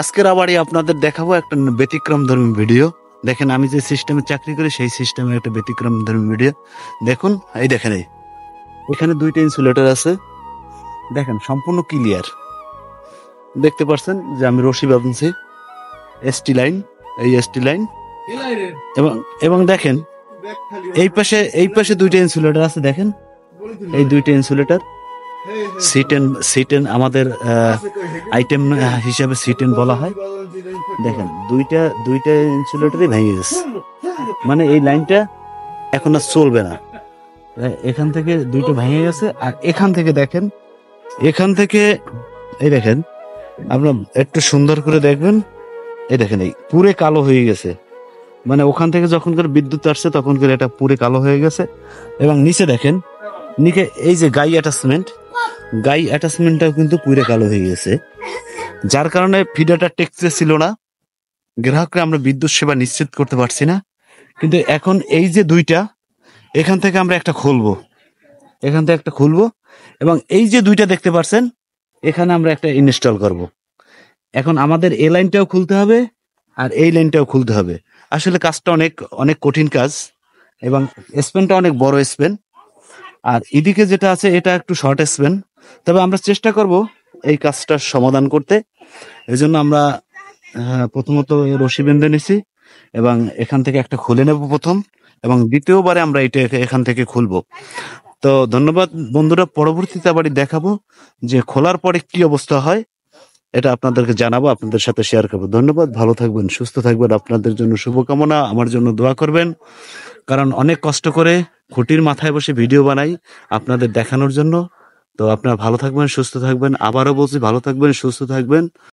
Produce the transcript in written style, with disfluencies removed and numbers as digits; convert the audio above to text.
আজকের আবারই আপনাদের দেখাবো একটা ব্যতিক্রমধর্মী ভিডিও। দেখেন আমি যে সিস্টেমে চাকরি করি সেই সিস্টেমে একটা ব্যতিক্রমধর্মী ভিডিও। দেখুন, এই দেখেন, এখানে দুইটা ইনসুলেটর আছে, দেখেন সম্পূর্ণ ক্লিয়ার। দেখতে পাচ্ছেন যে আমি রশি বাঁধছি, এসটি লাইন, এই এসটি লাইন। এবং এবং দেখেন এই পাশে দুইটা ইনসুলেটর আছে, দেখেন এই দুইটা ইনসুলেটর। সিটেন আমাদের আইটেম হিসাবে সিটেন বলা হয়। দেখেন দুইটা ইনসুলেটরই ভেঙে গেছে, মানে এই লাইনটা এখন আর চলবে না। এখান থেকে দুইটা ভেঙে গেছে, আর এখান থেকে দেখেন, এখান থেকে এই দেখেন, আপনার একটু সুন্দর করে দেখবেন, এই দেখেন এই পুরে কালো হয়ে গেছে। মানে ওখান থেকে যখন করে বিদ্যুৎ আসছে তখন করে এটা পুরে কালো হয়ে গেছে। এবং নিচে দেখেন, নিচে এই যে গাই অ্যাটাচমেন্টটাও কিন্তু পুরে কালো হয়ে গেছে, যার কারণে ফিডারটা টেকসে ছিল না, গ্রাহকরা আমরা বিদ্যুৎ সেবা নিশ্চিত করতে পারছি না। কিন্তু এখন এই যে দুইটা, এখান থেকে আমরা একটা খুলবো, এখান থেকে একটা খুলবো, এবং এই যে দুইটা দেখতে পাচ্ছেন এখানে আমরা একটা ইনস্টল করব। এখন আমাদের এই লাইনটাও খুলতে হবে আর এই লাইনটাও খুলতে হবে। আসলে কাজটা অনেক অনেক কঠিন কাজ, এবং স্পেনটা অনেক বড় স্পেন, আর এদিকে যেটা আছে এটা একটু শর্ট স্পেন। তবে আমরা চেষ্টা করব এই কাজটার সমাধান করতে। এই জন্য আমরা প্রথমত রশি বেঁধে নিছি, এবং এখান থেকে একটা খুলে নেব প্রথম, এবং দ্বিতীয়বারে আমরা এটা এখান থেকে খুলবো। তো ধন্যবাদ বন্ধুরা, পরবর্তীতে আবারই দেখাবো যে খোলার পরে কি অবস্থা হয়, এটা আপনাদেরকে জানাবো, আপনাদের সাথে শেয়ার করবো। ধন্যবাদ, ভালো থাকবেন, সুস্থ থাকবেন, আপনাদের জন্য শুভকামনা, আমার জন্য দোয়া করবেন। কারণ অনেক কষ্ট করে খুঁটির মাথায় বসে ভিডিও বানাই আপনাদের দেখানোর জন্য। তো আপনারা ভালো থাকবেন, সুস্থ থাকবেন, আবারও বলছি ভালো থাকবেন, সুস্থ থাকবেন।